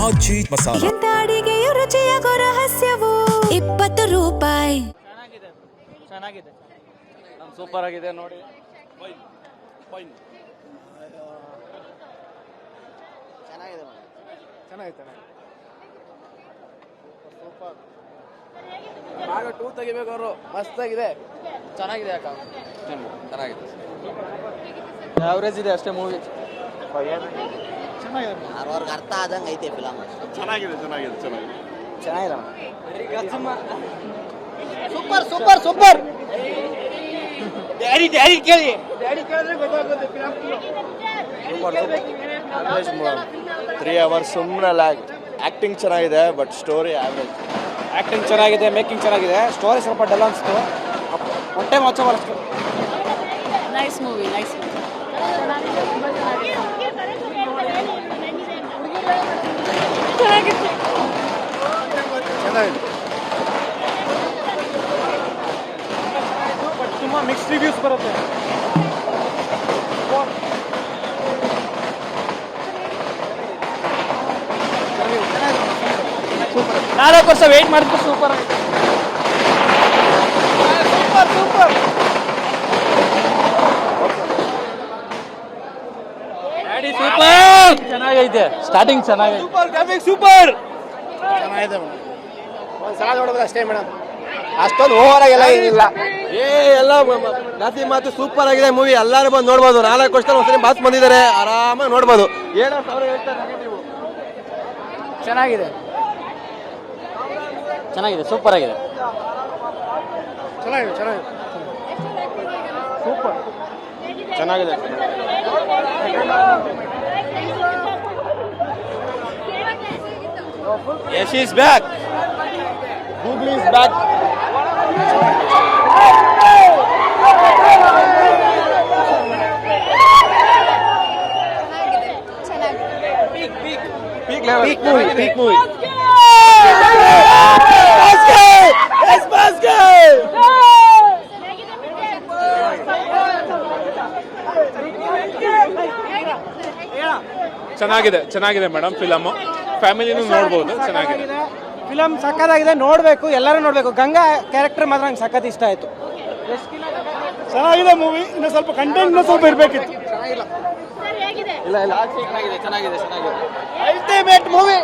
ಆಚಿ ಮಸಾಲ. ಎಂತ ಅಡಿಗೆಯ ರುಚಿಯಾಗೋ ರಹಸ್ಯವು 20 ರೂಪಾಯಿ. ಚೆನ್ನಾಗಿದೆ ಸೂಪರ್ ಆಗಿದೆ ನೋಡಿ. ಚೆನ್ನಾಗಿದೆ ಸೂಪರ್. ಭಾಗ 2 ತೆಗಿಬೇಕು ಅವರು. ಮಸ್ತಾಗಿದೆ, ಚೆನ್ನಾಗಿದೆ ಅಕ್ಕ, ಚೆನ್ನಾಗಿದೆ. ಆವರೇಜ್ ಇದೆ ಅಷ್ಟೇ ಮೂವಿ. ಅವ್ರಿಗೆ ಅರ್ಥ ಆದಂಗೆ ಐತೆ ಫಿಲಮ್. ಚೆನ್ನಾಗಿದೆ. Super super super. ಡ್ಯಾಡಿ ಕೇಳಿ, ಡ್ಯಾಡಿ ಕೇಳಿದ್ರೆ ಗೊತ್ತಾಗುತ್ತೆ ಫಿಲಮ್. ಸೂಪರ್ 3 hours ಸುಮ್ಮನೆ ಆಕ್ಟಿಂಗ್ ಚೆನ್ನಾಗಿದೆ, ಬಟ್ ಸ್ಟೋರಿ ಆವ್ರೇಜ್. ಆಕ್ಟಿಂಗ್ ಚೆನ್ನಾಗಿದೆ, ಮೇಕಿಂಗ್ ಚೆನ್ನಾಗಿದೆ, ಸ್ಟೋರಿ ಸ್ವಲ್ಪ ಡಲ್ ಅನಿಸ್ತು. ಹೊಟ್ಟೆ ಮಚ್ಚ ಬರಸ್ತು. Nice movie. ತುಂಬ ಮಿಕ್ಸ್ ರಿವ್ಯೂಸ್ ಬರುತ್ತೆ. 4 ವರ್ಷ ವೆಯ್ಟ್ ಮಾಡಿದ್ರು. ಸೂಪರ್ ಆಗಿದೆ. ಸೂಪರ್ ಚೆನ್ನಾಗೈತೆ. ಸ್ಟಾರ್ಟಿಂಗ್ ಚೆನ್ನಾಗಿದೆ. ಸೂಪರ್ ಗ್ರಾಫಿಕ್ಸ್ ಸೂಪರ್ ಚೆನ್ನಾಗಿದೆ. ಒಂದ್ಸಲ ನೋಡಿದ್ರೆ ಅಷ್ಟೇ ಮೇಡಮ್, ಅಷ್ಟೊಂದು ಓವರ್ ಆಗಿಲ್ಲ. ಎಲ್ಲ ಜಾತಿ ಮಾತು ಸೂಪರ್ ಆಗಿದೆ ಮೂವಿ. ಎಲ್ಲರೂ ಬಂದು ನೋಡ್ಬೋದು. 4 ವರ್ಷದಲ್ಲಿ ಒಂದ್ಸರಿ ಮಾತು ಬಂದಿದ್ದಾರೆ, ಆರಾಮಾಗಿ ನೋಡ್ಬೋದು. ಏನೋ ಸಾವಿರ ಹೇಳ್ತಾರೆ ನೀವು. ಚೆನ್ನಾಗಿದೆ ಸೂಪರ್ ಆಗಿದೆ. ಸೂಪರ್ ಚೆನ್ನಾಗಿದೆ. Yash is back, googly is back. Peak movie. ಚೆನ್ನಾಗಿದೆ ಮೇಡಮ್. ಫಿಲಮ್ ಫ್ಯಾಮಿಲಿನೂ ನೋಡ್ಬೋದು. ಚೆನ್ನಾಗಿದೆ ಫಿಲಮ್, ಸಕ್ಕತ್ತಾಗಿದೆ, ನೋಡಬೇಕು, ಎಲ್ಲರೂ ನೋಡಬೇಕು. ಗಂಗಾ ಕ್ಯಾರೆಕ್ಟರ್ ಮಾತ್ರ ನಂಗೆ ಸಖತ್ ಇಷ್ಟ ಆಯಿತು. ಚೆನ್ನಾಗಿದೆ ಮೂವಿ. ಇನ್ನು ಸ್ವಲ್ಪ ಕಂಟೆಂಟ್ ಸ್ವಲ್ಪ ಇರಬೇಕಿತ್ತು. ಇಲ್ಲ ಚೆನ್ನಾಗಿದೆ. Ultimate movie.